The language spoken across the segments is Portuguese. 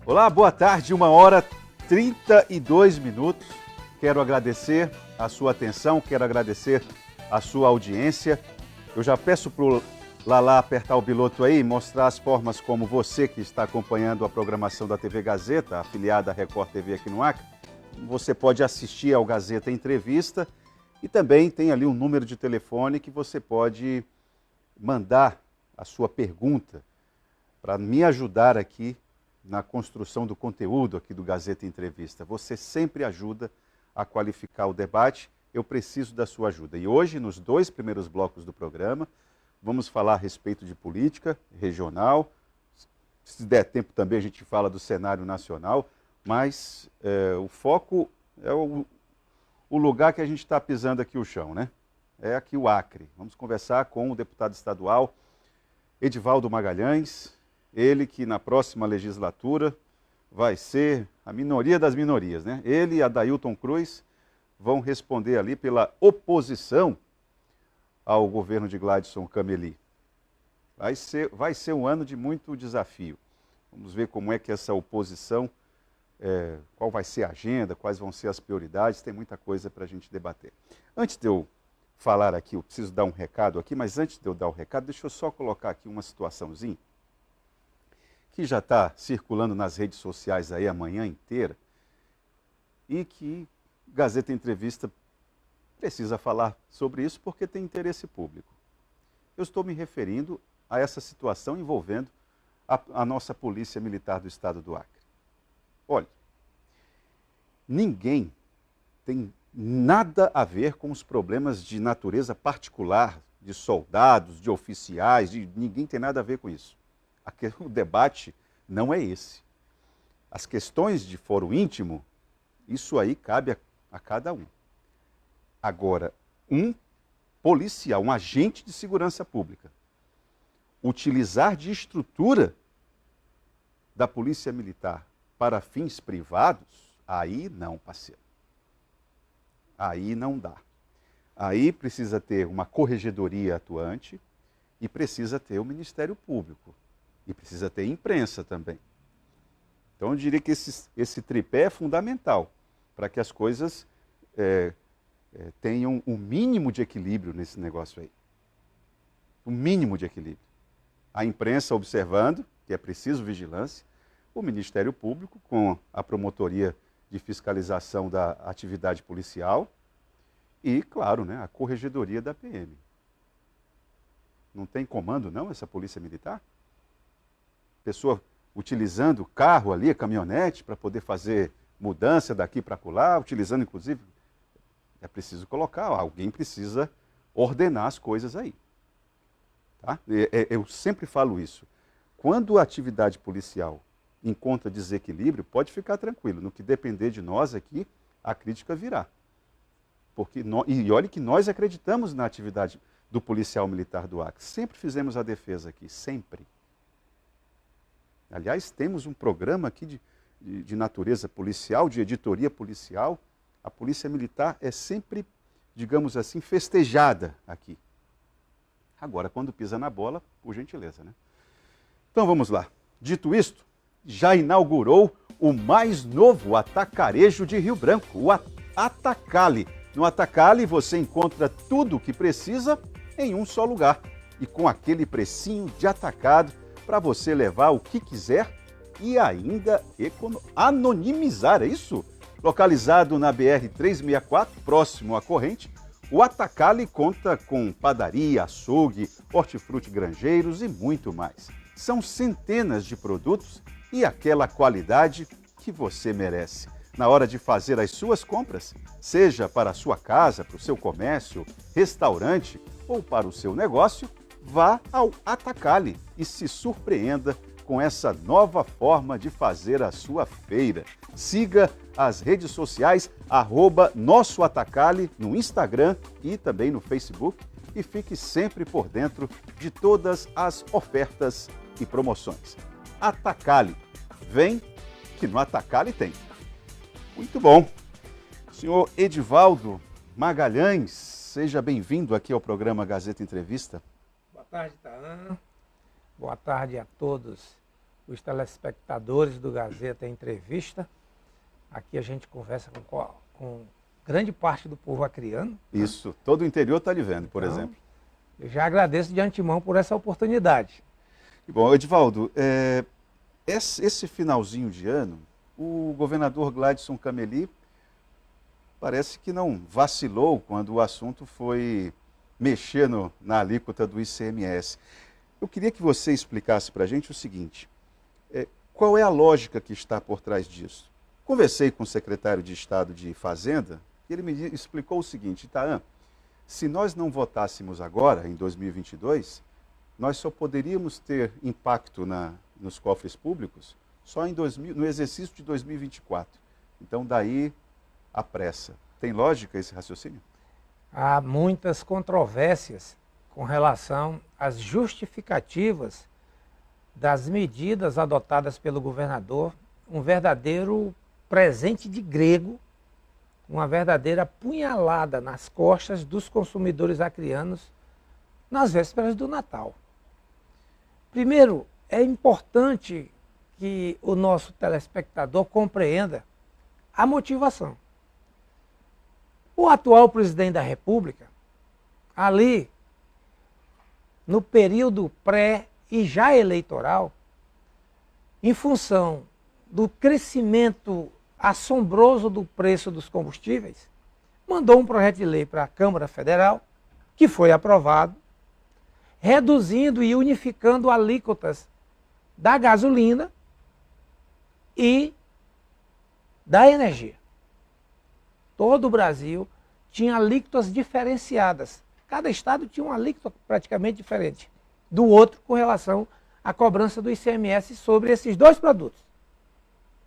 Olá, boa tarde, 1h32. Quero agradecer a sua atenção, quero agradecer a sua audiência. Eu já peço para o Lala apertar o piloto aí, mostrar as formas como você que está acompanhando a programação da TV Gazeta, afiliada à Record TV aqui no Acre, você pode assistir ao Gazeta Entrevista e também tem ali um número de telefone que você pode mandar a sua pergunta para me ajudar aqui na construção do conteúdo aqui do Gazeta Entrevista. Você sempre ajuda a qualificar o debate, eu preciso da sua ajuda. E hoje, nos 2 primeiros blocos do programa, vamos falar a respeito de política regional. Se der tempo também a gente fala do cenário nacional, mas o foco é o lugar que a gente está pisando aqui o chão, né? É aqui o Acre. Vamos conversar com o deputado estadual Edivaldo Magalhães, ele que na próxima legislatura vai ser a minoria das minorias, né? Ele e Adailton Cruz vão responder ali pela oposição ao governo de Gladson Cameli. Vai ser um ano de muito desafio. Vamos ver como é que essa oposição, qual vai ser a agenda, quais vão ser as prioridades, tem muita coisa para a gente debater. Antes de eu falar aqui, eu preciso dar um recado aqui, mas antes de eu dar o recado, deixa eu só colocar aqui uma situaçãozinha que já está circulando nas redes sociais aí a manhã inteira e que Gazeta Entrevista precisa falar sobre isso porque tem interesse público. Eu estou me referindo a essa situação envolvendo a nossa Polícia Militar do Estado do Acre. Olha, ninguém tem nada a ver com os problemas de natureza particular de soldados, de oficiais, ninguém tem nada a ver com isso. O debate não é esse. As questões de foro íntimo, isso aí cabe a cada um. Agora, um policial, um agente de segurança pública, utilizar de estrutura da Polícia Militar para fins privados, aí não, parceiro. Aí não dá. Aí precisa ter uma corregedoria atuante e precisa ter o Ministério Público. E precisa ter imprensa também. Então eu diria que esse tripé é fundamental para que as coisas tenham um mínimo de equilíbrio nesse negócio aí. Um mínimo de equilíbrio. A imprensa observando que é preciso vigilância, o Ministério Público com a promotoria de fiscalização da atividade policial e, claro, né, a corregedoria da PM. Não tem comando não essa Polícia Militar? Pessoa utilizando o carro ali, a caminhonete, para poder fazer mudança daqui para acolá, utilizando inclusive, é preciso colocar, alguém precisa ordenar as coisas aí. Tá? Eu sempre falo isso. Quando a atividade policial encontra desequilíbrio, pode ficar tranquilo, no que depender de nós aqui, a crítica virá. E olhe que nós acreditamos na atividade do policial militar do Acre, sempre fizemos a defesa aqui, sempre. Aliás, temos um programa aqui de natureza policial, de editoria policial. A Polícia Militar é sempre, digamos assim, festejada aqui. Agora, quando pisa na bola, por gentileza, né? Então vamos lá. Dito isto, já inaugurou o mais novo atacarejo de Rio Branco, o Atacali. No Atacali você encontra tudo o que precisa em um só lugar e com aquele precinho de atacado para você levar o que quiser e ainda anonimizar, é isso? Localizado na BR-364, próximo à corrente, o Atacali conta com padaria, açougue, hortifruti granjeiros e muito mais. São centenas de produtos e aquela qualidade que você merece. Na hora de fazer as suas compras, seja para a sua casa, para o seu comércio, restaurante ou para o seu negócio, vá ao Atacali e se surpreenda com essa nova forma de fazer a sua feira. Siga as redes sociais, @NossoAtacali no Instagram e também no Facebook e fique sempre por dentro de todas as ofertas e promoções. Atacali, vem que no Atacali tem. Muito bom. Senhor Edivaldo Magalhães, seja bem-vindo aqui ao programa Gazeta Entrevista. Boa tarde, Taan. Boa tarde a todos os telespectadores do Gazeta Entrevista. Aqui a gente conversa com grande parte do povo acreano. Isso, todo o interior está lhe vendo, por exemplo. Eu já agradeço de antemão por essa oportunidade. Bom, Edivaldo, esse finalzinho de ano, o governador Gladson Cameli parece que não vacilou quando o assunto foi mexer na alíquota do ICMS. Eu queria que você explicasse para a gente o seguinte, qual é a lógica que está por trás disso? Conversei com o secretário de Estado de Fazenda e ele me explicou o seguinte, Itaã, se nós não votássemos agora, em 2022, nós só poderíamos ter impacto nos cofres públicos só no exercício de 2024. Então, daí a pressa. Tem lógica esse raciocínio? Há muitas controvérsias com relação às justificativas das medidas adotadas pelo governador, um verdadeiro presente de grego, uma verdadeira punhalada nas costas dos consumidores acreanos nas vésperas do Natal. Primeiro, é importante que o nosso telespectador compreenda a motivação. O atual presidente da República, ali, no período pré e já eleitoral, em função do crescimento assombroso do preço dos combustíveis, mandou um projeto de lei para a Câmara Federal, que foi aprovado, reduzindo e unificando alíquotas da gasolina e da energia. Todo o Brasil tinha alíquotas diferenciadas. Cada estado tinha uma alíquota praticamente diferente do outro com relação à cobrança do ICMS sobre esses dois produtos,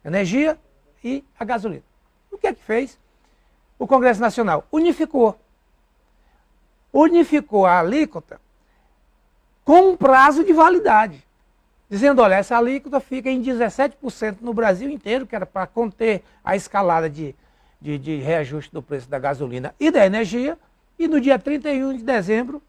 energia e a gasolina. O que é que fez? O Congresso Nacional unificou. Unificou a alíquota com um prazo de validade, dizendo, olha, essa alíquota fica em 17% no Brasil inteiro, que era para conter a escalada de reajuste do preço da gasolina e da energia, e no dia 31 de dezembro,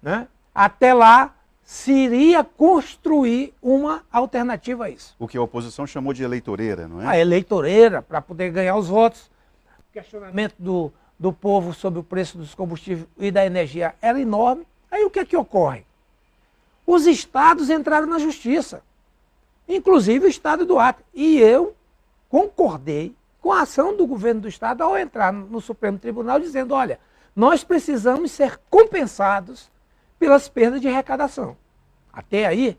né, até lá, se iria construir uma alternativa a isso. O que a oposição chamou de eleitoreira, não é? A eleitoreira, para poder ganhar os votos. O questionamento do povo sobre o preço dos combustíveis e da energia era enorme. Aí o que é que ocorre? Os estados entraram na justiça, inclusive o estado do Acre. E eu concordei com a ação do governo do estado ao entrar no Supremo Tribunal dizendo, olha, nós precisamos ser compensados pelas perdas de arrecadação. Até aí,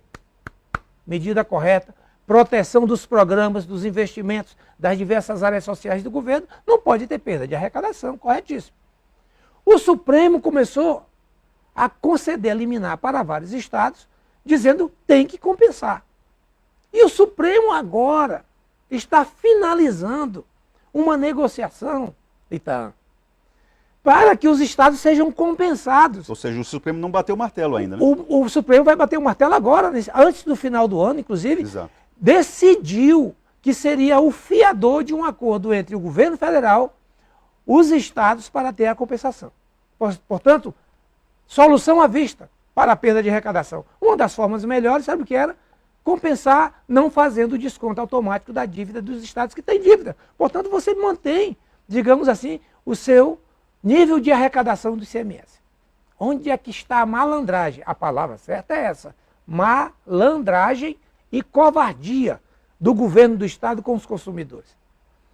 medida correta, proteção dos programas, dos investimentos das diversas áreas sociais do governo, não pode ter perda de arrecadação, corretíssimo. O Supremo começou a conceder liminar para vários estados, dizendo que tem que compensar. E o Supremo agora está finalizando uma negociação, Itaã, para que os estados sejam compensados. Ou seja, o Supremo não bateu o martelo ainda, né? O Supremo vai bater o martelo agora, antes do final do ano, inclusive. Exato. Decidiu que seria o fiador de um acordo entre o governo federal, os estados, para ter a compensação. Portanto, solução à vista para a perda de arrecadação. Uma das formas melhores, sabe o que era? Compensar não fazendo o desconto automático da dívida dos estados que têm dívida. Portanto, você mantém, digamos assim, o seu nível de arrecadação do ICMS. Onde é que está a malandragem? A palavra certa é essa. Malandragem e covardia do governo do estado com os consumidores.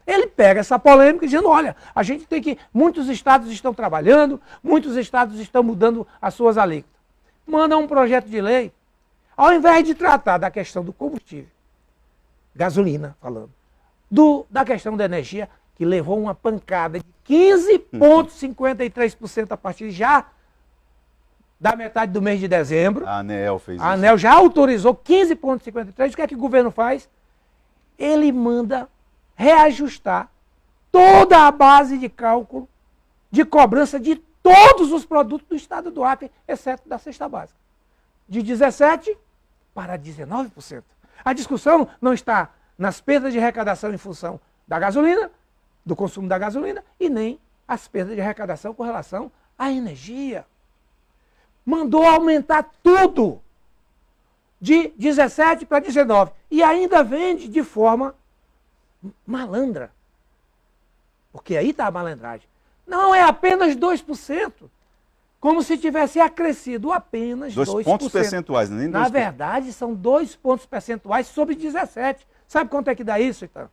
Ele pega essa polêmica dizendo, olha, a gente tem que... Muitos estados estão trabalhando, muitos estados estão mudando as suas alíquotas. Manda um projeto de lei, ao invés de tratar da questão do combustível, gasolina falando, da questão da energia, que levou uma pancada de 15,53% a partir já da metade do mês de dezembro. A ANEEL fez isso. A ANEEL já autorizou 15,53%. O que é que o governo faz? Ele manda reajustar toda a base de cálculo de cobrança de todos os produtos do estado do Acre, exceto da cesta básica. De 17% para 19%. A discussão não está nas perdas de arrecadação em função da gasolina, do consumo da gasolina, e nem as perdas de arrecadação com relação à energia. Mandou aumentar tudo de 17 para 19. E ainda vende de forma malandra. Porque aí está a malandragem. Não é apenas 2%. Como se tivesse acrescido apenas 2%. 2 pontos percentuais, nem 2%. Na verdade, são 2 pontos percentuais sobre 17. Sabe quanto é que dá isso, então?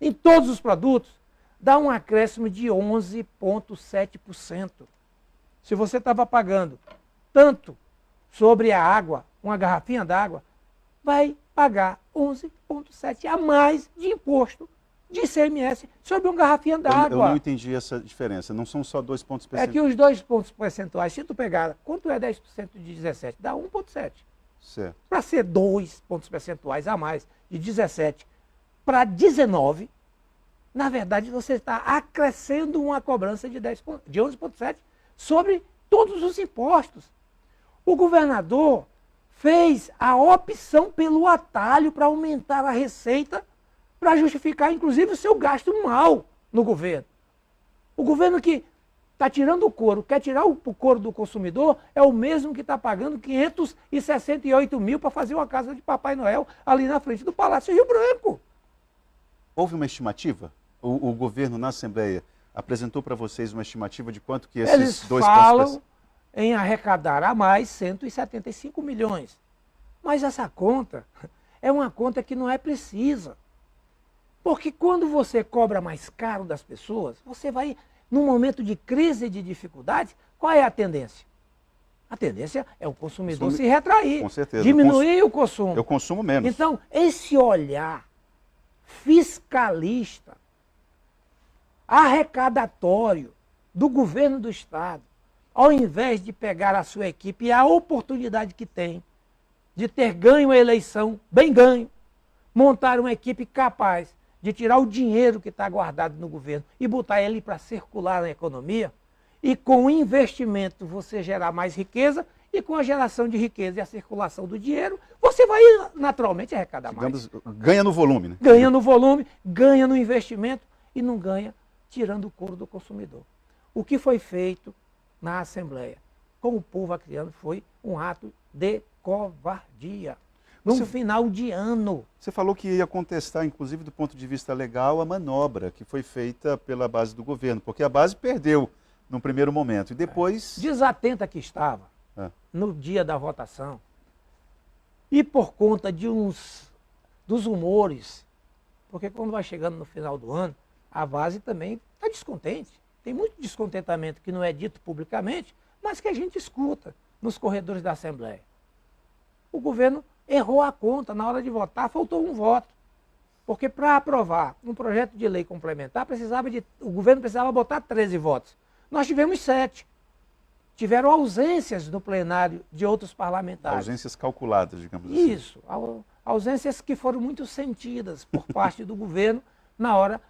Em todos os produtos, dá um acréscimo de 11,7%. Se você estava pagando tanto sobre a água, uma garrafinha d'água, vai pagar 11,7% a mais de imposto de ICMS sobre uma garrafinha d'água. Eu não entendi essa diferença. Não são só 2 pontos percentuais. É que os 2 pontos percentuais, se tu pegar, quanto é 10% de 17? Dá 1,7%. Certo. Para ser 2 pontos percentuais a mais de 17 para 19, na verdade você está acrescendo uma cobrança de 11,7% sobre todos os impostos. O governador fez a opção pelo atalho para aumentar a receita, para justificar, inclusive, o seu gasto mal no governo. O governo que está tirando o couro, quer tirar o couro do consumidor, é o mesmo que está pagando 568 mil para fazer uma casa de Papai Noel ali na frente do Palácio Rio Branco. Houve uma estimativa? O governo, na Assembleia, apresentou para vocês uma estimativa de quanto que esses Eles 2 falam pontos... em arrecadar a mais 175 milhões. Mas essa conta é uma conta que não é precisa. Porque quando você cobra mais caro das pessoas, você vai, num momento de crise e de dificuldade, qual é a tendência? A tendência é o consumidor se retrair, com certeza. Diminuir o consumo. Eu consumo menos. Então, esse olhar fiscalista, arrecadatório do governo do Estado, ao invés de pegar a sua equipe e a oportunidade que tem de ter ganho a eleição, bem ganho, montar uma equipe capaz de tirar o dinheiro que está guardado no governo e botar ele para circular na economia, e com o investimento você gerar mais riqueza, e com a geração de riqueza e a circulação do dinheiro, você vai naturalmente arrecadar mais. Ganha no volume, né? Ganha no volume, ganha no investimento e não ganha tirando o couro do consumidor. O que foi feito na Assembleia, com o povo acriano, foi um ato de covardia. No final de ano. Você falou que ia contestar, inclusive do ponto de vista legal, a manobra que foi feita pela base do governo, porque a base perdeu no primeiro momento e depois... Desatenta que estava no dia da votação e por conta de dos humores, porque quando vai chegando no final do ano, a base também está descontente. Tem muito descontentamento que não é dito publicamente, mas que a gente escuta nos corredores da Assembleia. O governo errou a conta, na hora de votar faltou um voto. Porque para aprovar um projeto de lei complementar, o governo precisava botar 13 votos. Nós tivemos 7. Tiveram ausências no plenário de outros parlamentares. Ausências calculadas, digamos assim. Isso, ausências que foram muito sentidas por parte do governo na hora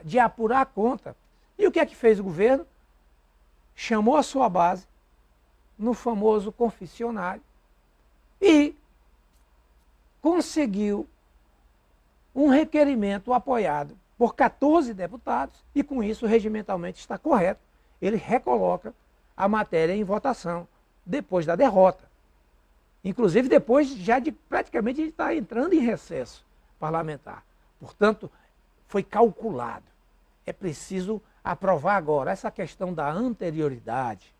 de apurar a conta. E o que é que fez o governo? Chamou a sua base no famoso confessionário e conseguiu um requerimento apoiado por 14 deputados e com isso regimentalmente está correto. Ele recoloca a matéria em votação depois da derrota. Inclusive depois já de praticamente ele está entrando em recesso parlamentar. Portanto, foi calculado. É preciso aprovar agora. Essa questão da anterioridade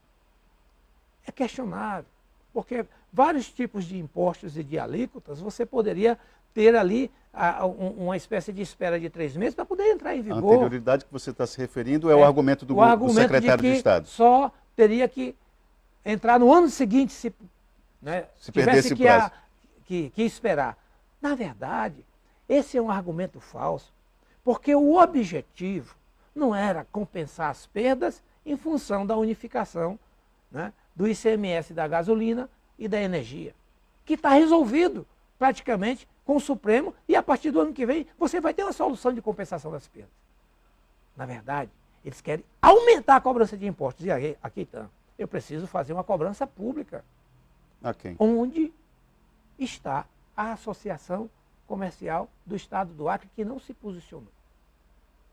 é questionável, porque vários tipos de impostos e de alíquotas você poderia ter ali uma espécie de espera de 3 meses para poder entrar em vigor. A anterioridade que você está se referindo é o argumento do secretário de Estado. Só teria que entrar no ano seguinte se perdesse o prazo. Que esperar. Na verdade, esse é um argumento falso, porque o objetivo não era compensar as perdas em função da unificação, né, do ICMS da gasolina e da energia, que está resolvido praticamente com o Supremo e a partir do ano que vem você vai ter uma solução de compensação das perdas. Na verdade, eles querem aumentar a cobrança de impostos. E aqui então, eu preciso fazer uma cobrança pública. Okay. Onde está a Associação Comercial do Estado do Acre, que não se posicionou?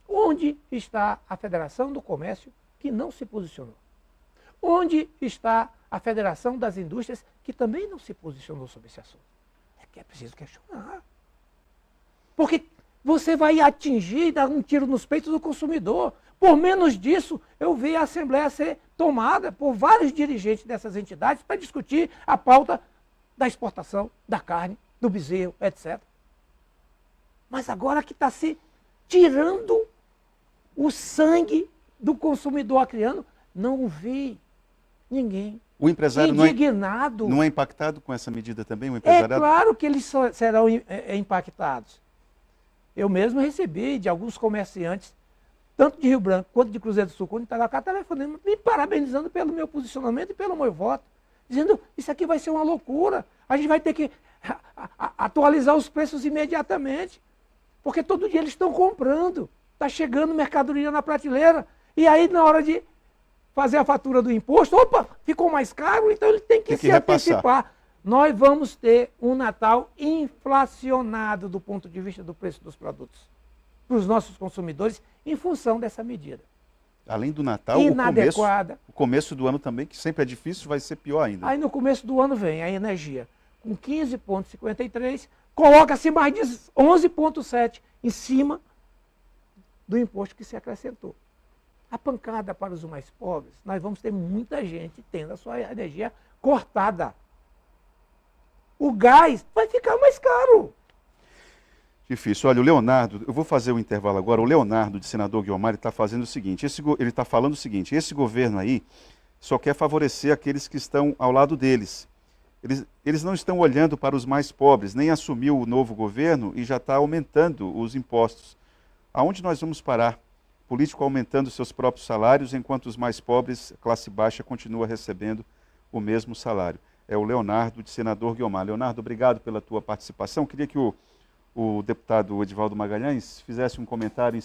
Onde está a Federação do Comércio, que não se posicionou? Onde está a Federação das Indústrias, que também não se posicionou sobre esse assunto? que é preciso questionar. Porque você vai atingir e dar um tiro nos peitos do consumidor. Por menos disso, eu vi a Assembleia ser tomada por vários dirigentes dessas entidades para discutir a pauta da exportação da carne, do bezerro, etc. Mas agora que está se tirando o sangue do consumidor acriano, não vi ninguém O empresário indignado. não é impactado com essa medida também? O É empresariado? claro que eles serão impactados. Eu mesmo recebi de alguns comerciantes, tanto de Rio Branco, quanto de Cruzeiro do Sul, quanto de Itaracá, telefonando, me parabenizando pelo meu posicionamento e pelo meu voto. Dizendo, isso aqui vai ser uma loucura. A gente vai ter que atualizar os preços imediatamente. Porque todo dia eles estão comprando. Está chegando mercadoria na prateleira. E aí, na hora de fazer a fatura do imposto, opa, ficou mais caro, então ele tem que se antecipar. Nós vamos ter um Natal inflacionado do ponto de vista do preço dos produtos para os nossos consumidores em função dessa medida. Além do Natal, inadequada. O começo do ano também, que sempre é difícil, vai ser pior ainda. Aí no começo do ano vem a energia com 15,53, coloca-se mais de 11,7 em cima do imposto que se acrescentou. A pancada para os mais pobres, nós vamos ter muita gente tendo a sua energia cortada. O gás vai ficar mais caro. Difícil. Olha, o Leonardo, eu vou fazer o intervalo agora. O Leonardo, de senador Guiomar, ele está fazendo o seguinte, ele está falando o seguinte, esse governo aí só quer favorecer aqueles que estão ao lado deles. Eles não estão olhando para os mais pobres, nem assumiu o novo governo e já está aumentando os impostos. Aonde nós vamos parar? Político aumentando seus próprios salários, enquanto os mais pobres, classe baixa, continua recebendo o mesmo salário. É o Leonardo, de senador Guiomar. Leonardo, obrigado pela tua participação. Queria que o deputado Edivaldo Magalhães fizesse um comentário em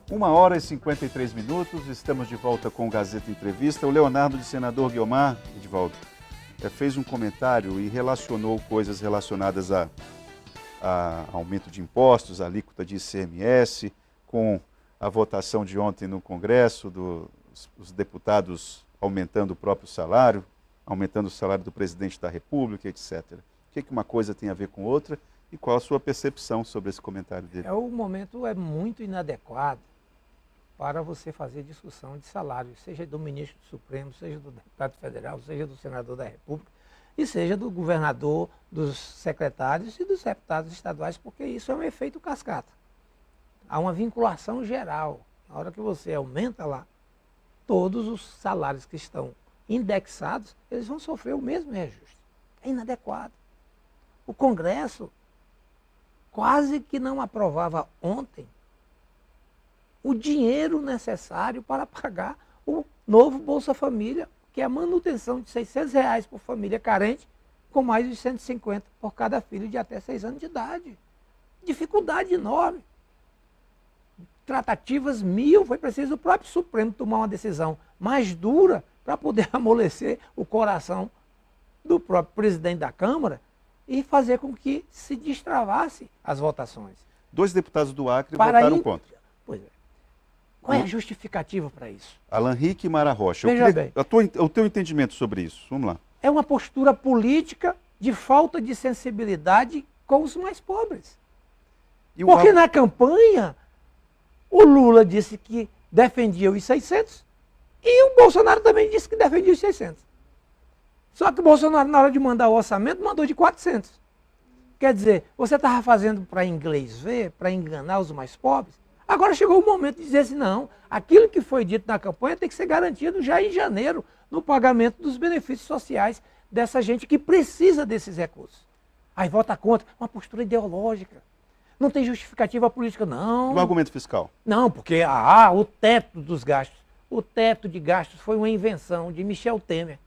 1h53, estamos de volta com o Gazeta Entrevista. O Leonardo de Senador Guiomar, Edivaldo, fez um comentário e relacionou coisas relacionadas a aumento de impostos, a alíquota de ICMS, com a votação de ontem no Congresso, dos deputados aumentando o próprio salário, aumentando o salário do presidente da República, etc. O que uma coisa tem a ver com outra e qual a sua percepção sobre esse comentário dele? O momento é muito inadequado para você fazer discussão de salário, seja do ministro do Supremo, seja do deputado federal, seja do senador da República, e seja do governador, dos secretários e dos deputados estaduais, porque isso é um efeito cascata. Há uma vinculação geral. Na hora que você aumenta lá, todos os salários que estão indexados, eles vão sofrer o mesmo reajuste. É inadequado. O Congresso quase que não aprovava ontem o dinheiro necessário para pagar o novo Bolsa Família, que é a manutenção de R$600 por família carente, com mais de 150 por cada filho de até 6 anos de idade. Dificuldade enorme. Tratativas 1000, foi preciso o próprio Supremo tomar uma decisão mais dura para poder amolecer o coração do próprio presidente da Câmara e fazer com que se destravasse as votações. 2 deputados do Acre votaram contra. Pois é. Qual é a justificativa para isso? Alan Rick e Mara Rocha. Veja bem. O teu entendimento sobre isso, vamos lá. É uma postura política de falta de sensibilidade com os mais pobres. Porque na campanha, o Lula disse que defendia os 600 e o Bolsonaro também disse que defendia os 600. Só que o Bolsonaro, na hora de mandar o orçamento, mandou de 400. Quer dizer, você estava fazendo para inglês ver, para enganar os mais pobres. Agora chegou o momento de dizer assim, não, aquilo que foi dito na campanha tem que ser garantido já em janeiro, no pagamento dos benefícios sociais dessa gente que precisa desses recursos. Aí vota contra, uma postura ideológica. Não tem justificativa política, não. E o argumento fiscal? Não, porque o teto dos gastos. O teto de gastos foi uma invenção de Michel Temer,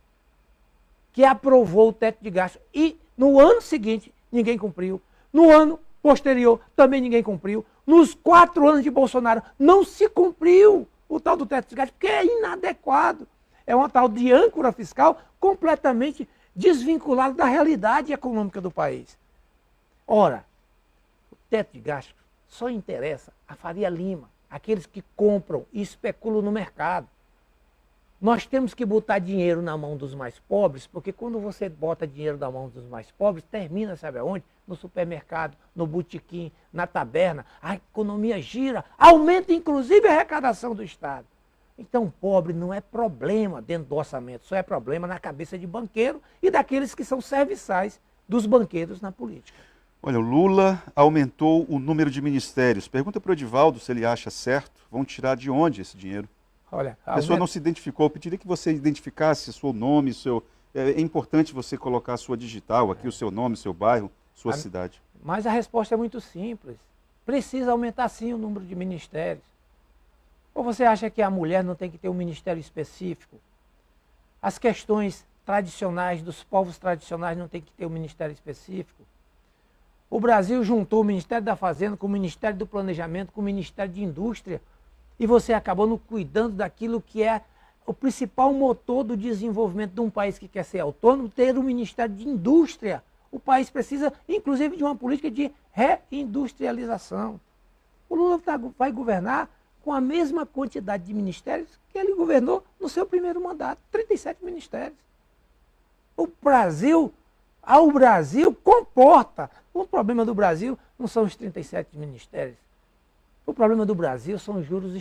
que aprovou o teto de gastos. E no ano seguinte, ninguém cumpriu. No ano posterior, também ninguém cumpriu. Nos 4 anos de Bolsonaro, não se cumpriu o tal do teto de gastos, porque é inadequado. É uma tal de âncora fiscal completamente desvinculada da realidade econômica do país. Ora, o teto de gastos só interessa a Faria Lima, aqueles que compram e especulam no mercado. Nós temos que botar dinheiro na mão dos mais pobres, porque quando você bota dinheiro na mão dos mais pobres, termina, sabe aonde? No supermercado, no botequim, na taberna. A economia gira, aumenta inclusive a arrecadação do Estado. Então, pobre não é problema dentro do orçamento, só é problema na cabeça de banqueiro e daqueles que são serviçais dos banqueiros na política. Olha, o Lula aumentou o número de ministérios. Pergunta para o Edivaldo se ele acha certo. Vão tirar de onde esse dinheiro? Olha, a pessoa não se identificou. Eu pediria que você identificasse o seu nome, é importante você colocar a sua digital aqui, o seu nome, seu bairro, sua cidade. Mas a resposta é muito simples. Precisa aumentar sim o número de ministérios. Ou você acha que a mulher não tem que ter um ministério específico? As questões tradicionais dos povos tradicionais não tem que ter um ministério específico? O Brasil juntou o Ministério da Fazenda com o Ministério do Planejamento, com o Ministério de Indústria, e você acabou não cuidando daquilo que é o principal motor do desenvolvimento de um país que quer ser autônomo, ter um Ministério de Indústria. O país precisa, inclusive, de uma política de reindustrialização. O Lula vai governar com a mesma quantidade de ministérios que ele governou no seu primeiro mandato, 37 ministérios. O Brasil comporta. O problema do Brasil não são os 37 ministérios. O problema do Brasil são os juros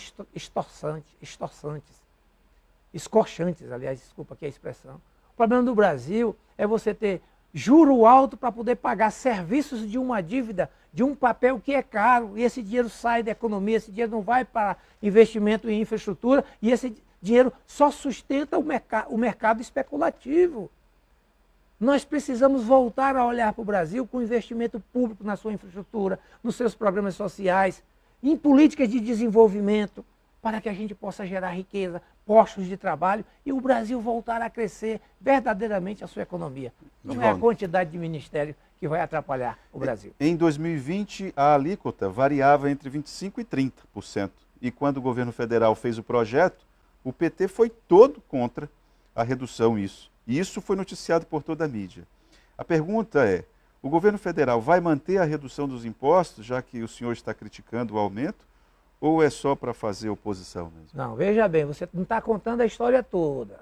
escorchantes, aliás, desculpa aqui a expressão. O problema do Brasil é você ter juro alto para poder pagar serviços de uma dívida, de um papel que é caro, e esse dinheiro sai da economia, esse dinheiro não vai para investimento em infraestrutura, e esse dinheiro só sustenta o mercado especulativo. Nós precisamos voltar a olhar para o Brasil com investimento público na sua infraestrutura, nos seus programas sociais, em políticas de desenvolvimento, para que a gente possa gerar riqueza, postos de trabalho e o Brasil voltar a crescer verdadeiramente a sua economia. Não é a quantidade de ministério que vai atrapalhar o Brasil. Em 2020, a alíquota variava entre 25% e 30%. e quando o governo federal fez o projeto, o PT foi todo contra a redução isso. E isso foi noticiado por toda a mídia. A pergunta é, o governo federal vai manter a redução dos impostos, já que o senhor está criticando o aumento, ou é só para fazer oposição mesmo? Não, veja bem, você não está contando a história toda,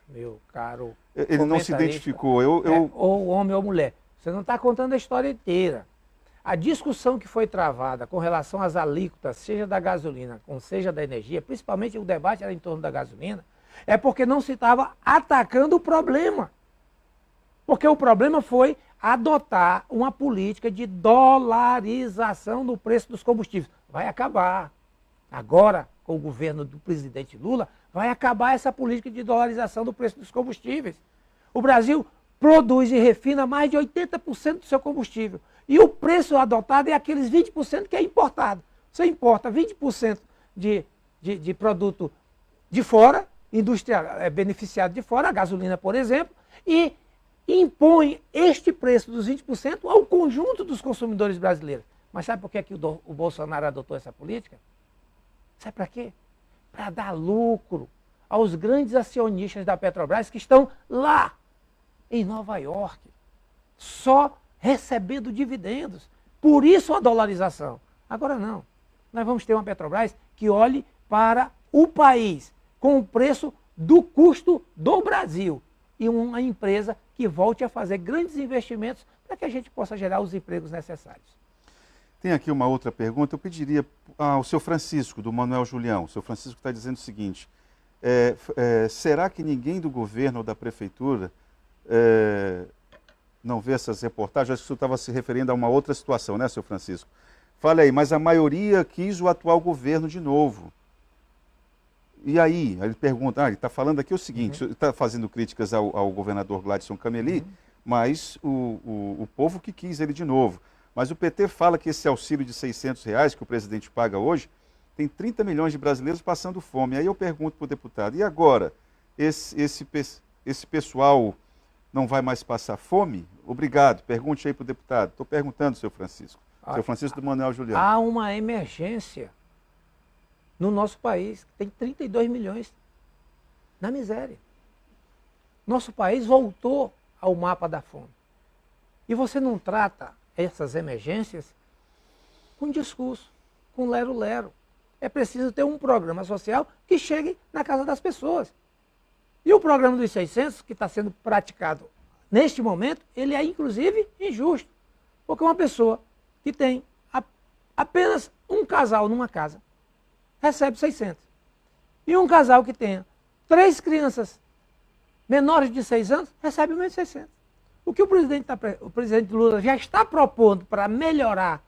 meu caro Ele não se identificou. Ou homem ou mulher. Você não está contando a história inteira. A discussão que foi travada com relação às alíquotas, seja da gasolina, seja da energia, principalmente o debate era em torno da gasolina, é porque não se estava atacando o problema. Porque o problema foi adotar uma política de dolarização do preço dos combustíveis. Vai acabar. Agora, com o governo do presidente Lula, vai acabar essa política de dolarização do preço dos combustíveis. O Brasil produz e refina mais de 80% do seu combustível. E o preço adotado é aqueles 20% que é importado. Você importa 20% de produto de fora, indústria beneficiada de fora, a gasolina, por exemplo, e impõe este preço dos 20% ao conjunto dos consumidores brasileiros. Mas sabe por que o Bolsonaro adotou essa política? Sabe para quê? Para dar lucro aos grandes acionistas da Petrobras que estão lá, em Nova York, só recebendo dividendos. Por isso a dolarização. Agora não. Nós vamos ter uma Petrobras que olhe para o país com o preço do custo do Brasil e uma empresa que volte a fazer grandes investimentos para que a gente possa gerar os empregos necessários. Tem aqui uma outra pergunta. Eu pediria ao seu Francisco, do Manuel Julião. O seu Francisco está dizendo o seguinte, será que ninguém do governo ou da prefeitura não vê essas reportagens? Acho que o senhor estava se referindo a uma outra situação, né, seu Francisco? Fala aí, mas a maioria quis o atual governo de novo. E aí? Ele pergunta, ele está falando aqui o seguinte, ele está fazendo críticas ao governador Gladson Cameli, mas o povo que quis ele de novo. Mas o PT fala que esse auxílio de R$600 que o presidente paga hoje, tem 30 milhões de brasileiros passando fome. Aí eu pergunto para o deputado, e agora? Esse pessoal não vai mais passar fome? Obrigado. Pergunte aí para o deputado. Estou perguntando, seu Francisco. Seu Francisco do Manuel Julião. Há uma emergência no nosso país, que tem 32 milhões na miséria. Nosso país voltou ao mapa da fome. E você não trata essas emergências com discurso, com lero-lero. É preciso ter um programa social que chegue na casa das pessoas. E o programa dos 600, que está sendo praticado neste momento, ele é inclusive injusto. Porque uma pessoa que tem apenas um casal numa casa recebe 600. E um casal que tenha 3 crianças menores de 6 anos recebe menos de 600. O que o presidente Lula já está propondo para melhorar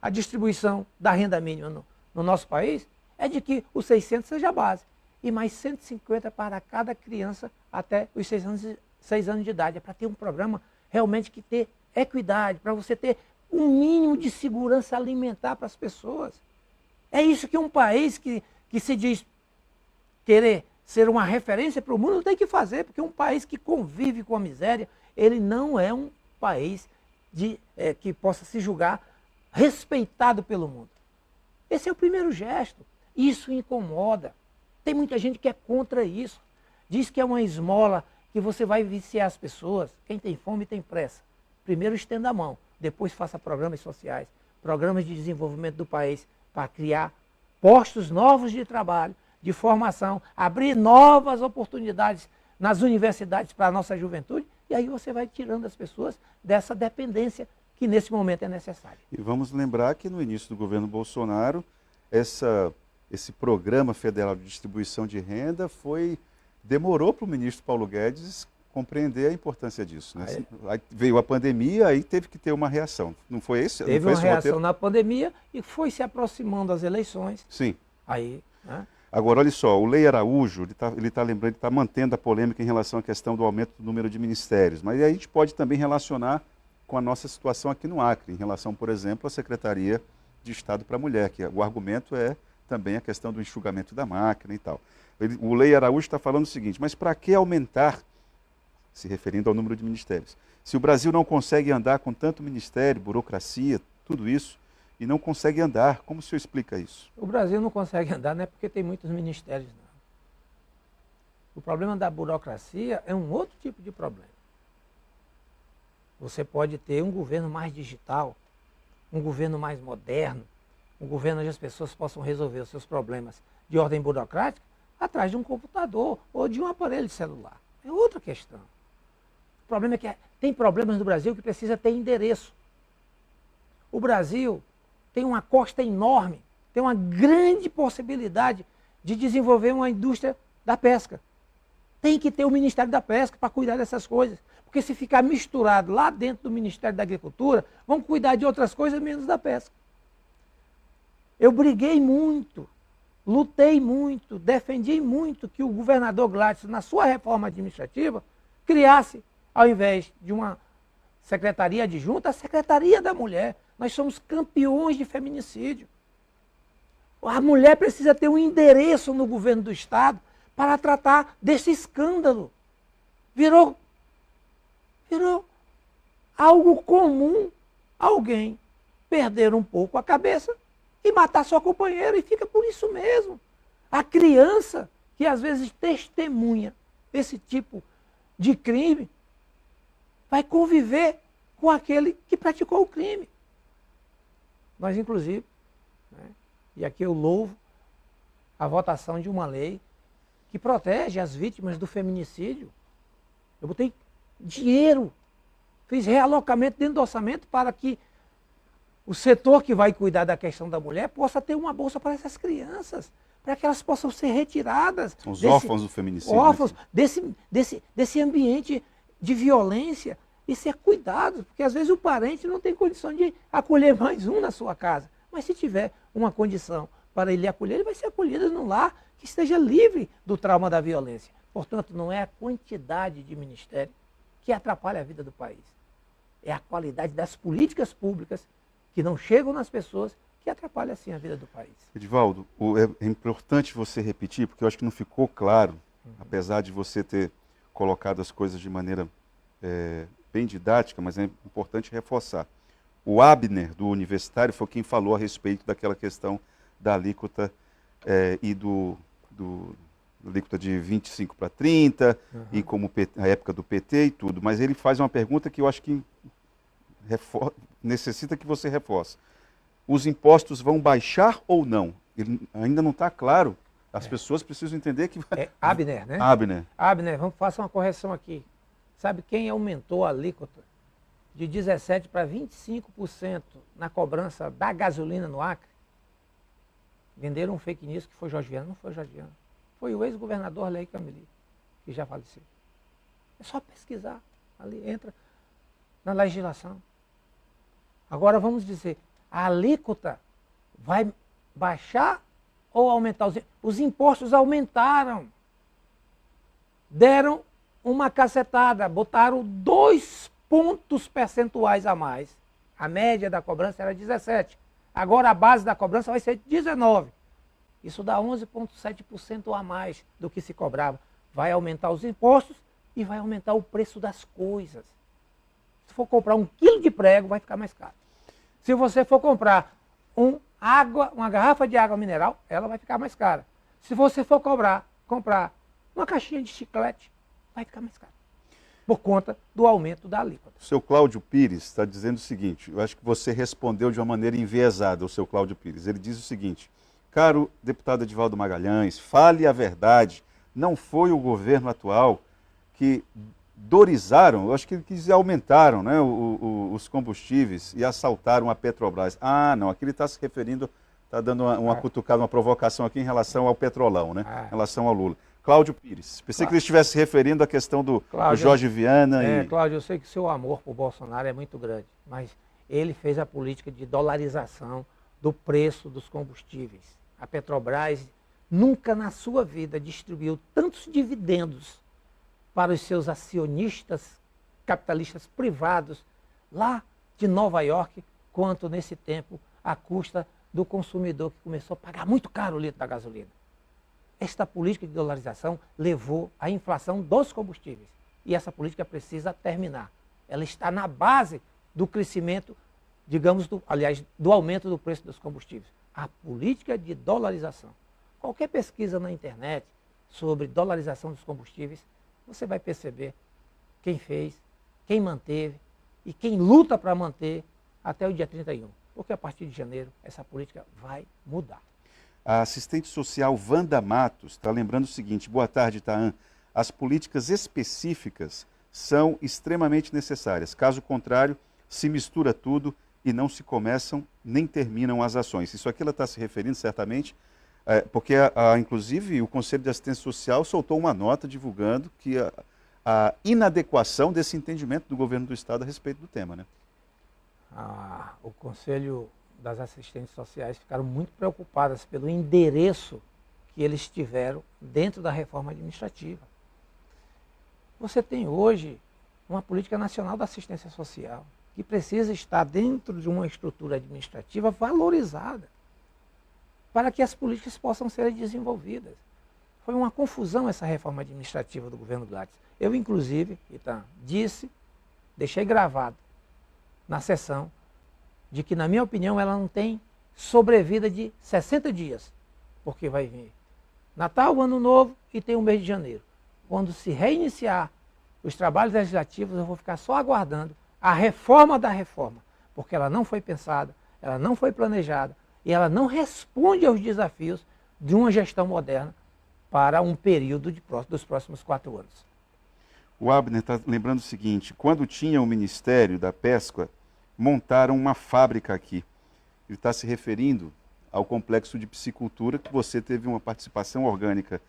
a distribuição da renda mínima no nosso país é de que os 600 seja a base. E mais 150 para cada criança até os 6 anos de idade. É para ter um programa realmente que ter equidade, para você ter um mínimo de segurança alimentar para as pessoas. É isso que um país que se diz querer ser uma referência para o mundo tem que fazer, porque um país que convive com a miséria, ele não é um país que possa se julgar respeitado pelo mundo. Esse é o primeiro gesto. Isso incomoda. Tem muita gente que é contra isso. Diz que é uma esmola, que você vai viciar as pessoas. Quem tem fome tem pressa. Primeiro estenda a mão, depois faça programas sociais, programas de desenvolvimento do país, para criar postos novos de trabalho, de formação, abrir novas oportunidades nas universidades para a nossa juventude, e aí você vai tirando as pessoas dessa dependência que nesse momento é necessária. E vamos lembrar que no início do governo Bolsonaro, esse programa federal de distribuição de renda demorou para o ministro Paulo Guedes compreender a importância disso. Né? Aí veio a pandemia, aí teve que ter uma reação. Não foi esse? Teve uma reação na pandemia e foi se aproximando das eleições. Sim. Aí, né? Agora, olha só, o Lei Araújo, ele está mantendo a polêmica em relação à questão do aumento do número de ministérios. Mas aí a gente pode também relacionar com a nossa situação aqui no Acre, em relação, por exemplo, à Secretaria de Estado para a Mulher, que o argumento é também a questão do enxugamento da máquina e tal. O Lei Araújo está falando o seguinte, mas para que aumentar, se referindo ao número de ministérios? Se o Brasil não consegue andar com tanto ministério, burocracia, tudo isso, e não consegue andar. Como o senhor explica isso? O Brasil não consegue andar, não é porque tem muitos ministérios, não. O problema da burocracia é um outro tipo de problema. Você pode ter um governo mais digital, um governo mais moderno, um governo onde as pessoas possam resolver os seus problemas de ordem burocrática atrás de um computador ou de um aparelho celular. É outra questão. O problema é que tem problemas no Brasil que precisa ter endereço. O Brasil tem uma costa enorme, tem uma grande possibilidade de desenvolver uma indústria da pesca. Tem que ter o Ministério da Pesca para cuidar dessas coisas. Porque se ficar misturado lá dentro do Ministério da Agricultura, vão cuidar de outras coisas menos da pesca. Eu briguei muito, lutei muito, defendi muito que o governador Gladson, na sua reforma administrativa, criasse, ao invés de uma secretaria adjunta, a Secretaria da Mulher. Nós somos campeões de feminicídio. A mulher precisa ter um endereço no governo do Estado para tratar desse escândalo. Virou algo comum alguém perder um pouco a cabeça e matar sua companheira, e fica por isso mesmo. A criança que às vezes testemunha esse tipo de crime vai conviver com aquele que praticou o crime. Nós, inclusive, né, e aqui eu louvo a votação de uma lei que protege as vítimas do feminicídio. Eu botei dinheiro, fiz realocamento dentro do orçamento para que o setor que vai cuidar da questão da mulher possa ter uma bolsa para essas crianças, para que elas possam ser retiradas. São os órfãos do feminicídio. Órfãos, desse ambiente de violência e ser cuidados, porque às vezes o parente não tem condição de acolher mais um na sua casa. Mas se tiver uma condição para ele acolher, ele vai ser acolhido num lar que esteja livre do trauma da violência. Portanto, não é a quantidade de ministério que atrapalha a vida do país. É a qualidade das políticas públicas que não chegam nas pessoas que atrapalha, assim, a vida do país. Edivaldo, é importante você repetir, porque eu acho que não ficou claro, apesar de você ter colocado as coisas de maneira bem didática, mas é importante reforçar. O Abner, do Universitário, foi quem falou a respeito daquela questão da alíquota e do alíquota de 25 para 30, e como a época do PT e tudo. Mas ele faz uma pergunta que eu acho que necessita que você reforce. Os impostos vão baixar ou não? Ele ainda não está claro. As pessoas precisam entender que... É Abner, né? Abner. Abner, vamos fazer uma correção aqui. Sabe quem aumentou a alíquota de 17% para 25% na cobrança da gasolina no Acre? Venderam um fake news que foi Jorge Viana. Não foi Jorge Viana. Foi o ex-governador Lei Cameli, que já faleceu. É só pesquisar. Ali entra na legislação. Agora vamos dizer, a alíquota vai baixar ou aumentar? Os impostos aumentaram. Deram uma cacetada, botaram 2 pontos percentuais a mais. A média da cobrança era 17. Agora a base da cobrança vai ser 19. Isso dá 11,7% a mais do que se cobrava. Vai aumentar os impostos e vai aumentar o preço das coisas. Se for comprar 1 quilo de prego, vai ficar mais caro. Se você for comprar uma garrafa de água mineral, ela vai ficar mais cara. Se você for comprar uma caixinha de chiclete, vai ficar mais caro. Por conta do aumento da alíquota. O seu Cláudio Pires está dizendo o seguinte, eu acho que você respondeu de uma maneira enviesada, o seu Cláudio Pires. Ele diz o seguinte: caro deputado Edivaldo Magalhães, fale a verdade, não foi o governo atual que dorizaram, eu acho que eles aumentaram, né, os combustíveis e assaltaram a Petrobras. Ah, não, aqui ele está se referindo, está dando uma cutucada, uma provocação aqui em relação ao Petrolão, né, em relação ao Lula. Cláudio Pires, pensei que ele estivesse se referindo à questão do Jorge Viana. Cláudio, eu sei que o seu amor por Bolsonaro é muito grande, mas ele fez a política de dolarização do preço dos combustíveis. A Petrobras nunca na sua vida distribuiu tantos dividendos para os seus acionistas capitalistas privados lá de Nova York, quanto nesse tempo à custa do consumidor que começou a pagar muito caro o litro da gasolina. Esta política de dolarização levou à inflação dos combustíveis. E essa política precisa terminar. Ela está na base do crescimento digamos, do aumento do preço dos combustíveis. A política de dolarização. Qualquer pesquisa na internet sobre dolarização dos combustíveis, você vai perceber quem fez, quem manteve e quem luta para manter até o dia 31. Porque a partir de janeiro essa política vai mudar. A assistente social Wanda Matos está lembrando o seguinte: boa tarde, Taan. As políticas específicas são extremamente necessárias. Caso contrário, se mistura tudo e não se começam nem terminam as ações. Isso aqui ela está se referindo certamente, porque inclusive o Conselho de Assistência Social soltou uma nota divulgando que a inadequação desse entendimento do governo do Estado a respeito do tema, né? O Conselho das Assistentes Sociais ficaram muito preocupadas pelo endereço que eles tiveram dentro da reforma administrativa. Você tem hoje uma política nacional da assistência social que precisa estar dentro de uma estrutura administrativa valorizada para que as políticas possam ser desenvolvidas. Foi uma confusão essa reforma administrativa do governo Gladys. Eu, inclusive, deixei gravado na sessão, de que, na minha opinião, ela não tem sobrevida de 60 dias, porque vai vir Natal, Ano Novo e tem o mês de janeiro. Quando se reiniciar os trabalhos legislativos, eu vou ficar só aguardando a reforma da reforma, porque ela não foi pensada, ela não foi planejada e ela não responde aos desafios de uma gestão moderna para um período dos próximos 4 anos. O Abner está lembrando o seguinte: quando tinha o Ministério da Pesca, montaram uma fábrica aqui. Ele está se referindo ao complexo de piscicultura, que você teve uma participação orgânica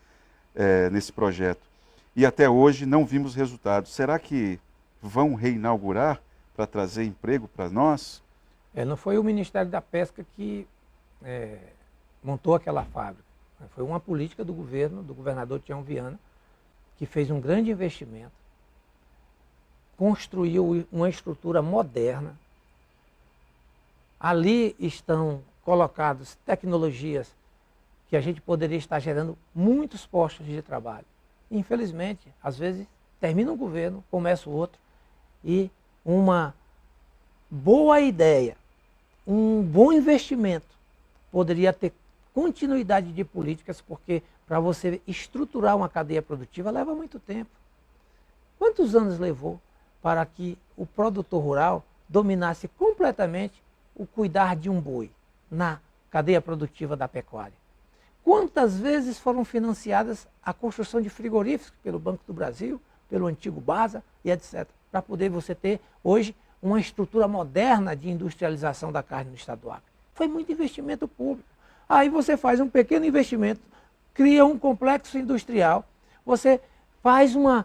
nesse projeto. E até hoje não vimos resultados. Será que vão reinaugurar para trazer emprego para nós? Não foi o Ministério da Pesca que montou aquela fábrica. Foi uma política do governo, do governador Tião Viana, que fez um grande investimento, construiu uma estrutura moderna. Ali estão colocadas tecnologias que a gente poderia estar gerando muitos postos de trabalho. Infelizmente, às vezes, termina um governo, começa o outro, e uma boa ideia, um bom investimento, poderia ter continuidade de políticas, porque para você estruturar uma cadeia produtiva leva muito tempo. Quantos anos levou para que o produtor rural dominasse completamente o cuidar de um boi na cadeia produtiva da pecuária? Quantas vezes foram financiadas a construção de frigoríficos pelo Banco do Brasil, pelo antigo BASA e etc., para poder você ter hoje uma estrutura moderna de industrialização da carne no estado do Acre? Foi muito investimento público. Aí você faz um pequeno investimento, cria um complexo industrial, você faz uma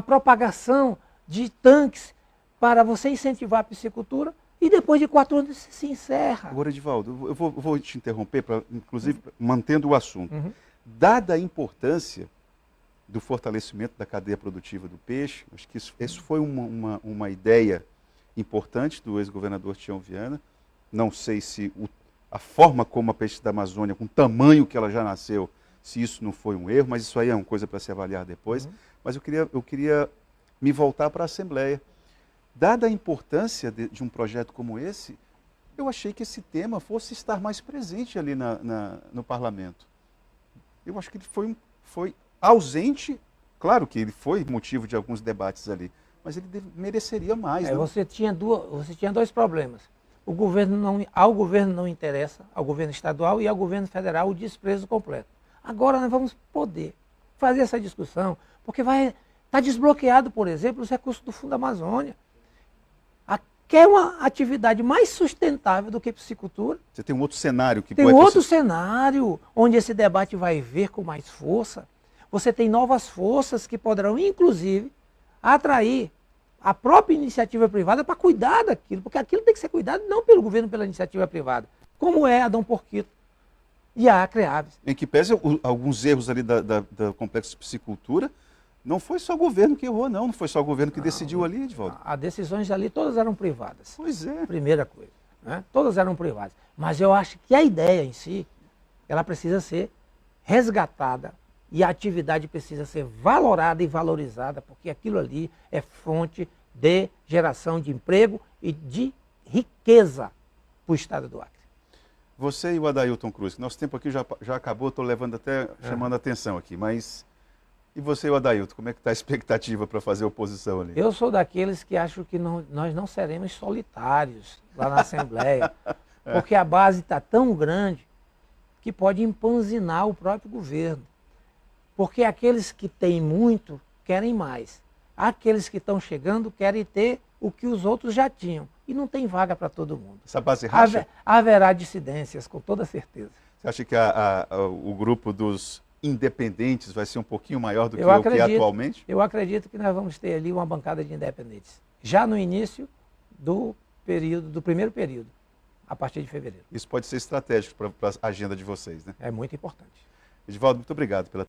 propagação de tanques para você incentivar a piscicultura, e depois de 4 anos se encerra. Agora, Edivaldo, eu vou te interromper, inclusive mantendo o assunto. Dada a importância do fortalecimento da cadeia produtiva do peixe, acho que isso foi uma ideia importante do ex-governador Tião Viana. Não sei se a forma como a peixe da Amazônia, com o tamanho que ela já nasceu, se isso não foi um erro, mas isso aí é uma coisa para se avaliar depois. Mas eu queria me voltar para a Assembleia. Dada a importância de um projeto como esse, eu achei que esse tema fosse estar mais presente ali no parlamento. Eu acho que ele foi ausente, claro que ele foi motivo de alguns debates ali, mas ele mereceria mais. Você tinha 2 problemas. Ao governo não interessa, ao governo estadual e ao governo federal, o desprezo completo. Agora nós vamos poder fazer essa discussão, porque está desbloqueado, por exemplo, os recursos do Fundo Amazônia. Quer uma atividade mais sustentável do que piscicultura? Você tem um outro cenário que tem pode... Tem outro cenário onde esse debate vai vir com mais força. Você tem novas forças que poderão, inclusive, atrair a própria iniciativa privada para cuidar daquilo, porque aquilo tem que ser cuidado não pelo governo, pela iniciativa privada, como é a Dom Porquito e a Acreaves. Em que pese alguns erros ali da complexo de piscicultura, não foi só o governo que errou, não foi só o governo que decidiu ali, Edivaldo. As decisões ali todas eram privadas. Pois é. Primeira coisa, né? Todas eram privadas. Mas eu acho que a ideia em si, ela precisa ser resgatada e a atividade precisa ser valorada e valorizada, porque aquilo ali é fonte de geração de emprego e de riqueza para o estado do Acre. Você e o Adailton Cruz, que nosso tempo aqui já acabou, estou levando até, chamando a atenção aqui, mas e você e o Adailton, como é que está a expectativa para fazer oposição ali? Eu sou daqueles que acham que nós não seremos solitários lá na Assembleia, porque a base está tão grande que pode empanzinar o próprio governo. Porque aqueles que têm muito querem mais. Aqueles que estão chegando querem ter o que os outros já tinham. E não tem vaga para todo mundo. Essa base racha? Haverá dissidências, com toda certeza. Você acha que o grupo dos independentes vai ser um pouquinho maior do que o que é atualmente? Eu acredito que nós vamos ter ali uma bancada de independentes. Já no início do primeiro período, a partir de fevereiro. Isso pode ser estratégico para a agenda de vocês, né? É muito importante. Edivaldo, muito obrigado pela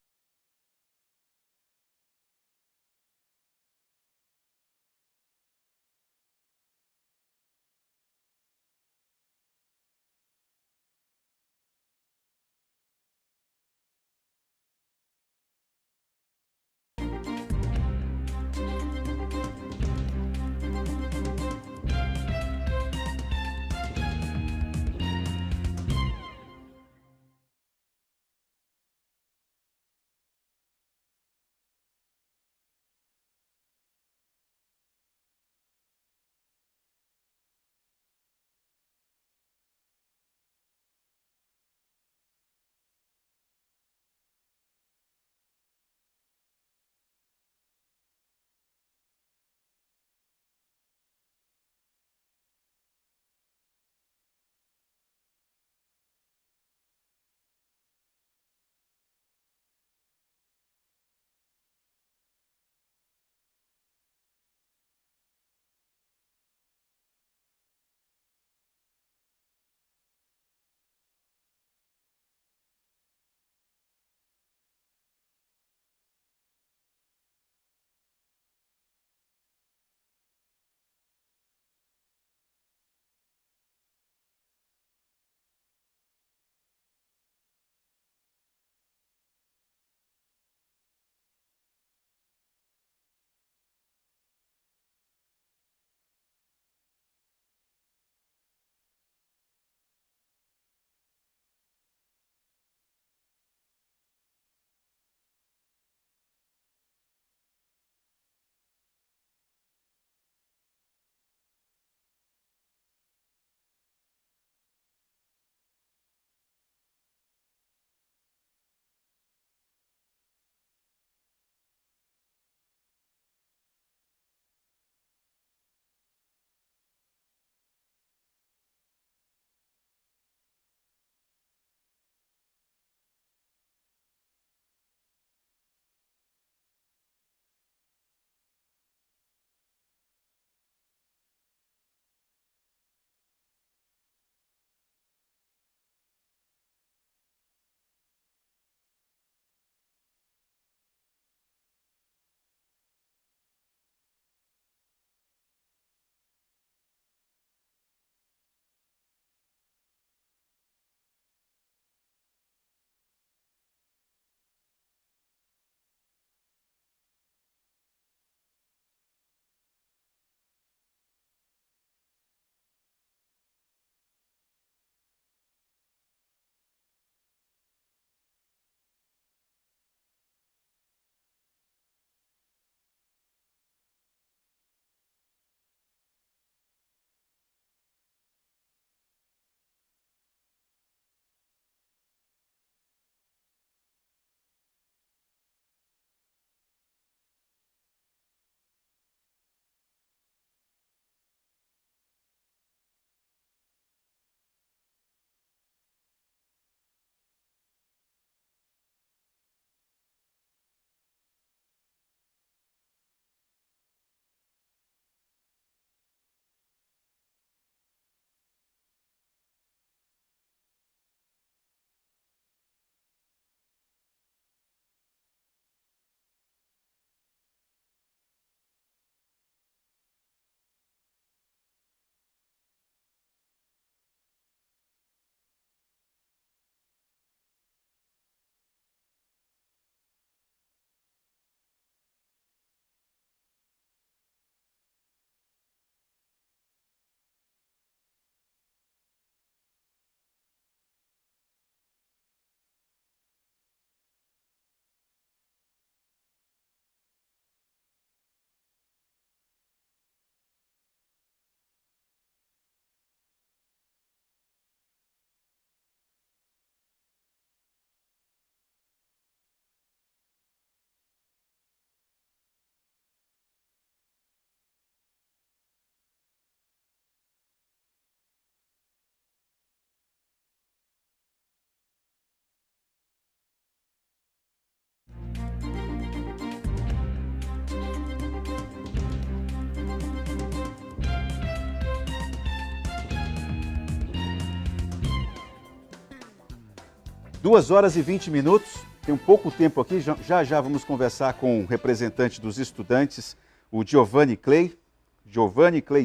2h20. Tem um pouco tempo aqui, já vamos conversar com o representante dos estudantes, o Giovanni Clay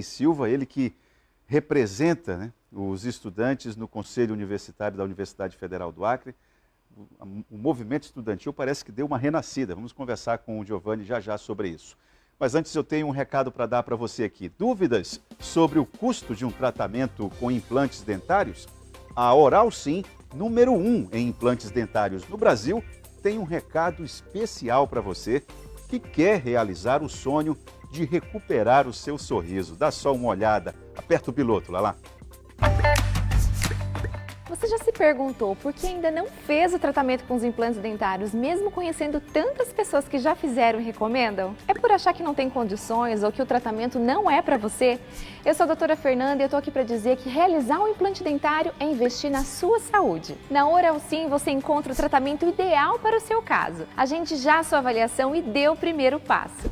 Silva, ele que representa, né, os estudantes no Conselho Universitário da Universidade Federal do Acre. O movimento estudantil parece que deu uma renascida. Vamos conversar com o Giovanni já sobre isso. Mas antes eu tenho um recado para dar para você aqui. Dúvidas sobre o custo de um tratamento com implantes dentários? A Oral Sim, número 1 em implantes dentários no Brasil, tem um recado especial para você que quer realizar o sonho de recuperar o seu sorriso. Dá só uma olhada. Aperta o piloto, lá. Você já se perguntou por que ainda não fez o tratamento com os implantes dentários, mesmo conhecendo tantas pessoas que já fizeram e recomendam? É por achar que não tem condições ou que o tratamento não é para você? Eu sou a doutora Fernanda e eu tô aqui para dizer que realizar um implante dentário é investir na sua saúde. Na Oral Sim você encontra o tratamento ideal para o seu caso. Agende já a sua avaliação e dê o primeiro passo.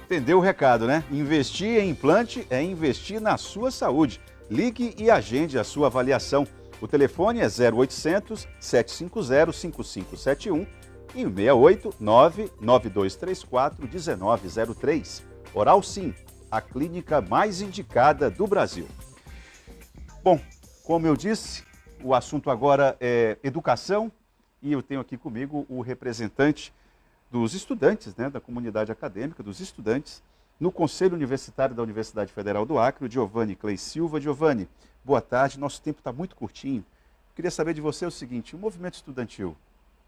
Entendeu o recado, né? Investir em implante é investir na sua saúde. Ligue e agende a sua avaliação. O telefone é 0800 750 5571 e o 68 99234 1903. Oral Sim, a clínica mais indicada do Brasil. Bom, como eu disse, o assunto agora é educação e eu tenho aqui comigo o representante dos estudantes, né, da comunidade acadêmica, dos estudantes, no Conselho Universitário da Universidade Federal do Acre, o Giovanni Clay Silva. Giovanni, boa tarde, nosso tempo está muito curtinho. Queria saber de você o seguinte, o movimento estudantil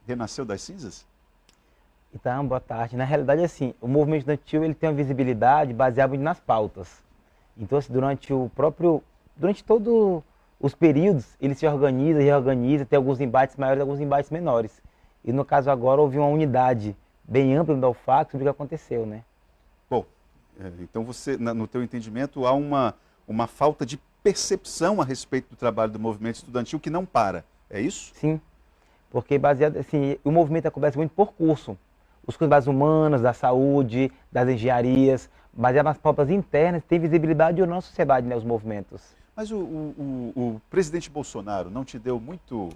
renasceu das cinzas? Então, boa tarde. Na realidade, assim, o movimento estudantil ele tem uma visibilidade baseada nas pautas. Então, assim, durante todos os períodos, ele se organiza, reorganiza, tem alguns embates maiores e alguns embates menores. E no caso agora houve uma unidade bem ampla da UFAC sobre o que aconteceu, né? Bom, então você, no teu entendimento, há uma falta de percepção a respeito do trabalho do movimento estudantil que não para, é isso? Sim, porque baseado, assim, o movimento acontece muito por curso. Os cursos das humanas, da saúde, das engenharias, baseado nas pautas internas, tem visibilidade ou não na sociedade, né, os movimentos. Mas o presidente Bolsonaro não te deu muito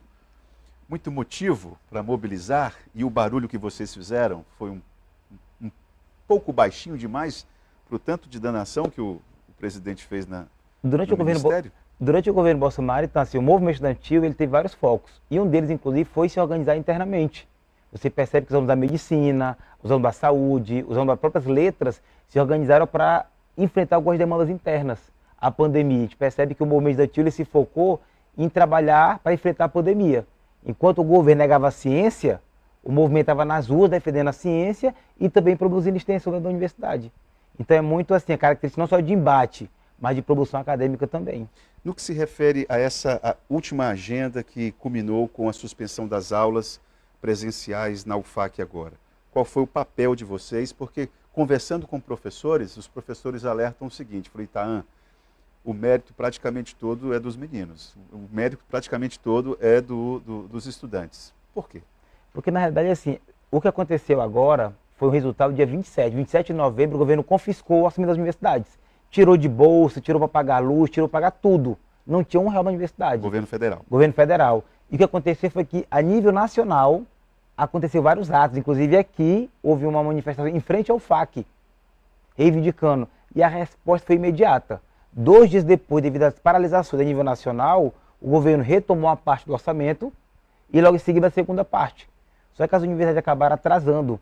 motivo para mobilizar e o barulho que vocês fizeram foi um pouco baixinho demais para o tanto de danação que o presidente fez no Ministério? Durante o governo Bolsonaro, então, assim, o movimento estudantil ele teve vários focos e um deles, inclusive, foi se organizar internamente. Você percebe que os alunos da medicina, os alunos da saúde, os alunos das próprias letras se organizaram para enfrentar algumas demandas internas. A pandemia, a gente percebe que o movimento estudantil ele se focou em trabalhar para enfrentar a pandemia. Enquanto o governo negava a ciência, o movimento estava nas ruas defendendo a ciência e também produzindo extensão da universidade. Então é muito assim, a característica não só de embate, mas de produção acadêmica também. No que se refere a essa última agenda que culminou com a suspensão das aulas presenciais na UFAC agora, qual foi o papel de vocês? Porque conversando com professores, os professores alertam o seguinte, falei, Itaã, o mérito praticamente todo é dos meninos, o mérito praticamente todo é dos estudantes. Por quê? Porque na realidade, assim, o que aconteceu agora foi o resultado do dia 27 de novembro, o governo confiscou o orçamento das universidades. Tirou de bolsa, tirou para pagar luz, tirou para pagar tudo. Não tinha R$1 na universidade. Governo federal. Governo federal. E o que aconteceu foi que, a nível nacional, aconteceu vários atos. Inclusive aqui, houve uma manifestação em frente ao FAC, reivindicando. E a resposta foi imediata. 2 dias depois, devido às paralisações a nível nacional, o governo retomou a parte do orçamento e logo em seguida a segunda parte. Só que as universidades acabaram atrasando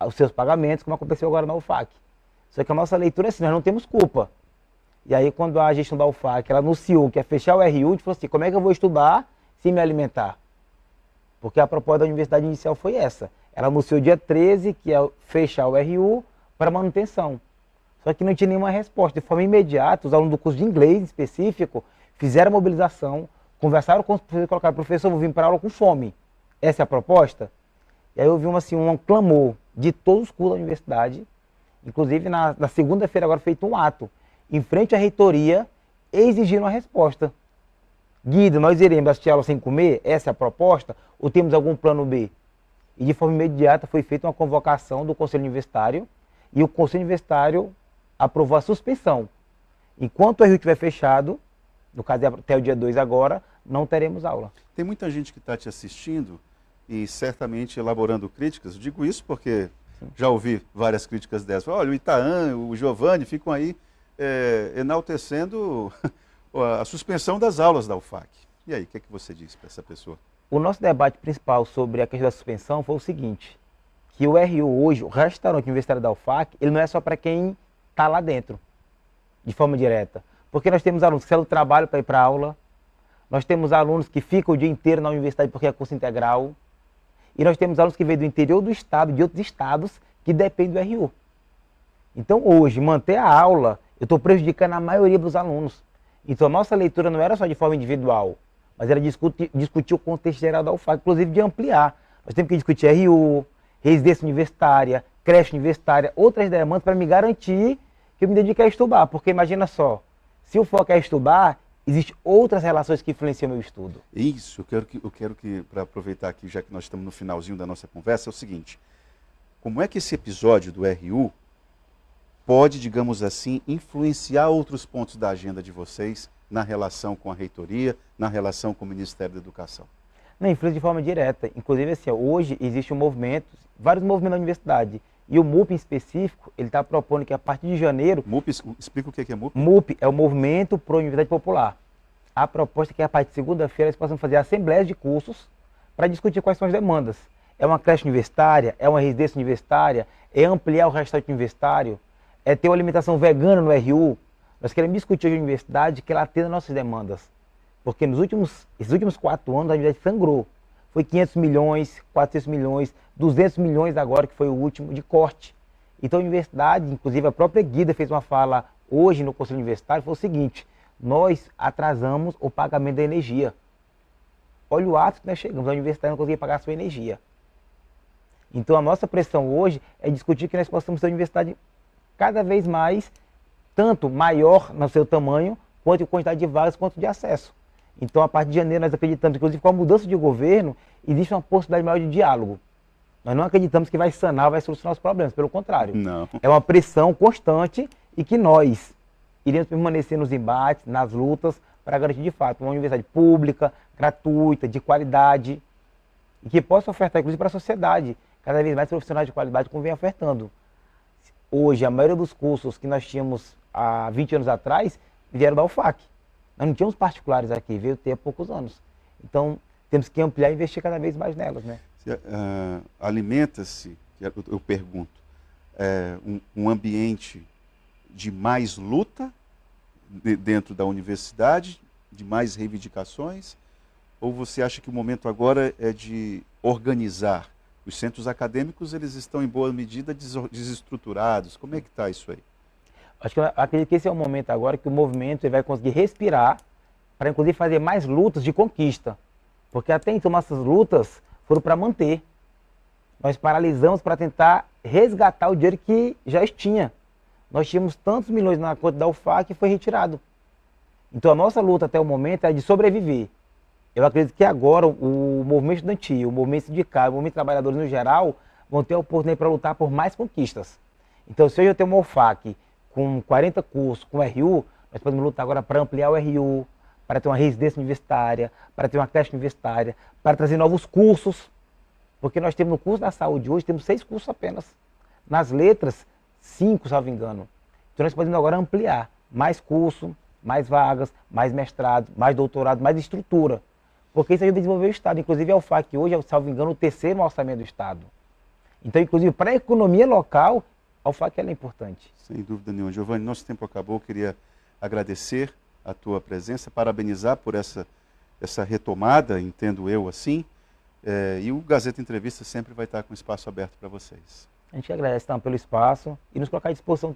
os seus pagamentos, como aconteceu agora na UFAC. Só que a nossa leitura é assim, nós não temos culpa. E aí quando a gestão da UFAC ela anunciou que ia fechar o RU, a gente falou assim, como é que eu vou estudar sem me alimentar? Porque a proposta da universidade inicial foi essa. Ela anunciou dia 13 que ia fechar o RU para manutenção. Só que não tinha nenhuma resposta. De forma imediata, os alunos do curso de inglês específico fizeram a mobilização, conversaram com os professores e colocaram, professor, eu vou vir para aula com fome. Essa é a proposta? E aí houve um clamor de todos os cursos da universidade, inclusive na segunda-feira agora feito um ato, em frente à reitoria, exigindo uma resposta. Guido, nós iremos assistir aula sem comer? Essa é a proposta? Ou temos algum plano B? E de forma imediata foi feita uma convocação do Conselho Universitário, e o Conselho Universitário aprovou a suspensão. Enquanto o RU estiver fechado, no caso até o dia 2 agora, não teremos aula. Tem muita gente que está te assistindo e certamente elaborando críticas. Eu digo isso porque já ouvi várias críticas dessas. Olha, o Itaã, o Giovanni ficam aí enaltecendo a suspensão das aulas da UFAC. E aí, o que é que você diz para essa pessoa? O nosso debate principal sobre a questão da suspensão foi o seguinte, que o RU hoje, o restaurante universitário da UFAC, ele não é só para quem está lá dentro, de forma direta. Porque nós temos alunos que saem do trabalho para ir para a aula, nós temos alunos que ficam o dia inteiro na universidade porque é curso integral, e nós temos alunos que vêm do interior do estado, de outros estados, que dependem do RU. Então hoje, manter a aula, eu estou prejudicando a maioria dos alunos. Então a nossa leitura não era só de forma individual, mas era discutir o contexto geral da UFAC, inclusive de ampliar. Nós temos que discutir RU, residência universitária, creche universitária, outras demandas para me garantir que eu me dedique a estudar. Porque imagina só, se o foco é estudar, existem outras relações que influenciam o meu estudo. Isso, eu quero que para aproveitar aqui, já que nós estamos no finalzinho da nossa conversa, é o seguinte. Como é que esse episódio do RU pode, digamos assim, influenciar outros pontos da agenda de vocês na relação com a reitoria, na relação com o Ministério da Educação? Não, influencia de forma direta. Inclusive, assim, hoje existe um movimento, vários movimentos na universidade, e o MUP em específico, ele está propondo que a partir de janeiro... MUP, explica o que é MUP? MUP é o Movimento Pro Universidade Popular. A proposta é que a partir de segunda-feira eles possam fazer assembleias de cursos para discutir quais são as demandas. É uma creche universitária, é uma residência universitária, é ampliar o restaurante universitário, é ter uma alimentação vegana no RU. Nós queremos discutir a universidade que ela atenda nossas demandas. Porque esses últimos 4 anos a universidade sangrou. Foi 500 milhões, 400 milhões, 200 milhões agora, que foi o último, de corte. Então a universidade, inclusive a própria Guida fez uma fala hoje no Conselho Universitário, foi o seguinte, nós atrasamos o pagamento da energia. Olha o ato que nós chegamos, a universidade não conseguia pagar a sua energia. Então a nossa pressão hoje é discutir que nós possamos ter uma universidade cada vez mais, tanto maior no seu tamanho, quanto em quantidade de vagas, quanto de acesso. Então, a partir de janeiro, nós acreditamos, inclusive com a mudança de governo, existe uma possibilidade maior de diálogo. Nós não acreditamos que vai sanar, vai solucionar os problemas, pelo contrário. Não. É uma pressão constante e que nós iremos permanecer nos embates, nas lutas, para garantir, de fato, uma universidade pública, gratuita, de qualidade, e que possa ofertar, inclusive, para a sociedade, cada vez mais profissionais de qualidade, como vem ofertando. Hoje, a maioria dos cursos que nós tínhamos há 20 anos atrás vieram da UFAC. Nós não tínhamos particulares aqui, veio ter há poucos anos. Então, temos que ampliar e investir cada vez mais nelas, né? Alimenta-se, eu pergunto, um ambiente de mais luta dentro da universidade, de mais reivindicações? Ou você acha que o momento agora é de organizar? Os centros acadêmicos, eles estão em boa medida desestruturados. Como é que está isso aí? Acredito que esse é o momento agora que o movimento ele vai conseguir respirar para, inclusive, fazer mais lutas de conquista. Porque até então nossas lutas foram para manter. Nós paralisamos para tentar resgatar o dinheiro que já tinha. Nós tínhamos tantos milhões na conta da UFAC que foi retirado. Então a nossa luta até o momento é de sobreviver. Eu acredito que agora o movimento estudantil, o movimento sindical, o movimento de trabalhadores no geral vão ter a oportunidade para lutar por mais conquistas. Então se hoje eu tenho uma UFAC com 40 cursos, com RU, nós podemos lutar agora para ampliar o RU, para ter uma residência universitária, para ter uma creche universitária, para trazer novos cursos. Porque nós temos no curso da saúde hoje, temos 6 cursos apenas. Nas letras, 5, salvo engano. Então nós podemos agora ampliar mais curso, mais vagas, mais mestrado, mais doutorado, mais estrutura. Porque isso ajuda a desenvolver o Estado. Inclusive a UFAC hoje é, salvo engano, o 3º orçamento do Estado. Então, inclusive, para a economia local, a UFAC é importante. Sem dúvida nenhuma. Giovanni, nosso tempo acabou. Eu queria agradecer a tua presença, parabenizar por essa retomada, entendo eu assim. E o Gazeta Entrevista sempre vai estar com espaço aberto para vocês. A gente agradece então, pelo espaço e nos colocar à disposição.